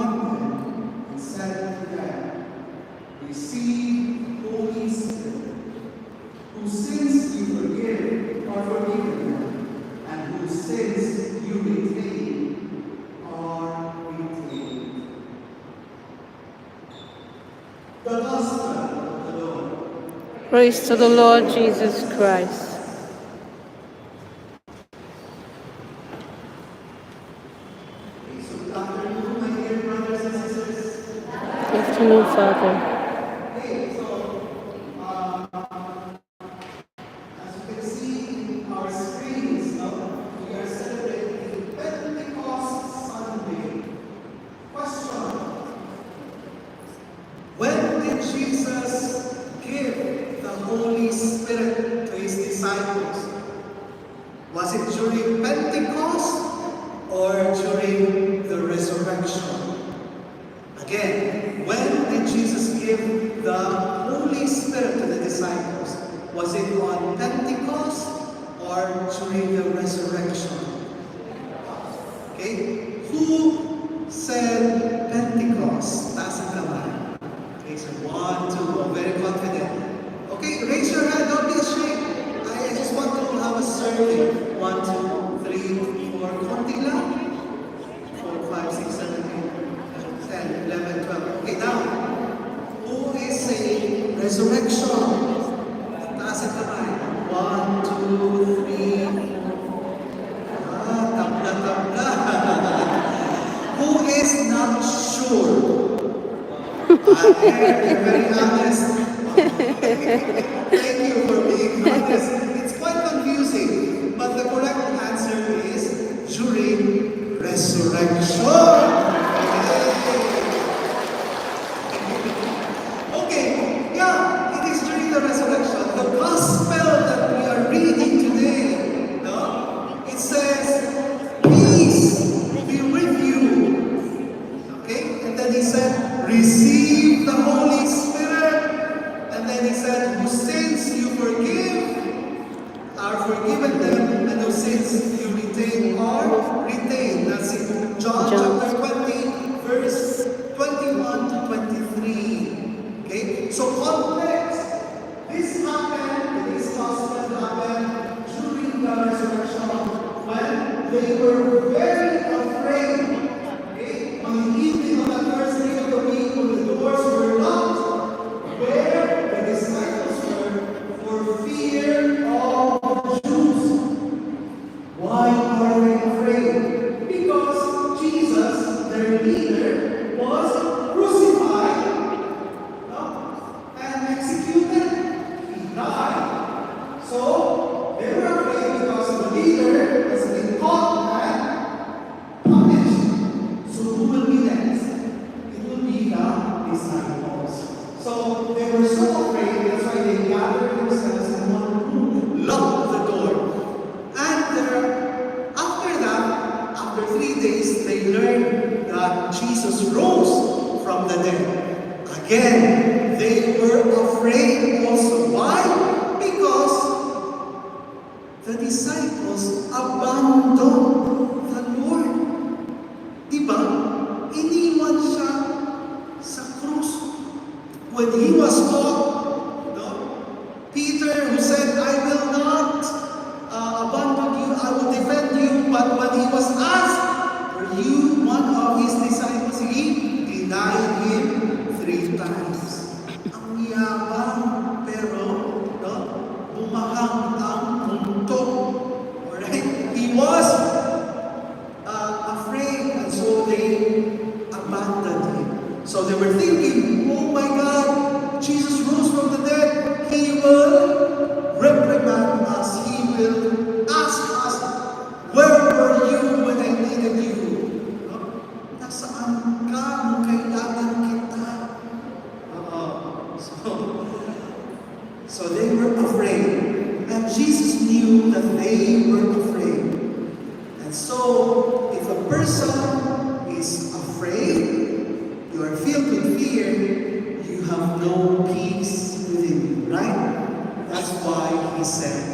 on them and said to them, receive the Holy Spirit. Whose sins you forgive are forgiven them, and whose sins you retain are retained. The Gospel of the Lord. Praise to the Lord Jesus Christ. Good afternoon, my dear brothers and sisters. Good afternoon, Father. Okay, so as you can see in our screens, we are celebrating Pentecost Sunday. Question: when did Jesus give the Holy Spirit to his disciples? Was it during Pentecost or during the resurrection? Again, when did Jesus give the Holy Spirit to the disciples? Was it on Pentecost or during the resurrection? Okay, who said Pentecost? Taas ang kamay. Okay, so 1, 2, I'm very confident. Okay, raise your hand, don't be ashamed. I just want to have a survey. 1, 2, 3, 4, konti lang. 4, 5, 6, 7, 8, 10, 11, 12. Okay, now, who is saying resurrection? Taas ang kamay. 1, 2, 3. Tabla. Who is not sure? You're very honest. Thank you for being honest. It's quite confusing, but the correct answer is during resurrection. Okay, yeah, it is during the resurrection. The gospel that we are reading today, it says, peace be with you. Okay, and then he said, receive the Holy Spirit. And then he said, whose sins you forgive are forgiven them, and whose sins you retain are retained. That's in John chapter 20, verse 21 to 23. Okay? So context. This happened, this gospel happened during the resurrection when they were very afraid. Okay? On the evening of the first day of the week, when the doors were locked, where the disciples were for fear of the Jews. Why are they afraid? Because Jesus, their leader, was crucified and executed. He died. So they were afraid because the leader has been caught and punished. So who will be next? It will be the disciples. So they were so afraid, that's why they gathered themselves in one room, locked the door. And after that, after 3 days, they learned that Jesus rose from the dead. Again, they were afraid also. Why? Because the disciples abandoned the Lord. Diba? Iniwan siya sa krus. When he was caught, Peter, who said, I will not abandon you, I will defend you. But when he was asked, were you one of his disciples? He denied him 3 times. Ang yabang, pero bumahang ang punto. Alright? He was afraid, and so they abandoned him. So they were thinking, oh my God, Jesus rose from the dead. He will reprimand us. He will ask us, where were you when I needed you? Nasaan ka nung kailangan kita? So they were afraid. And Jesus knew that they were afraid. And so, if a person is afraid, you are filled with fear, you have no peace within you, right? That's why he said,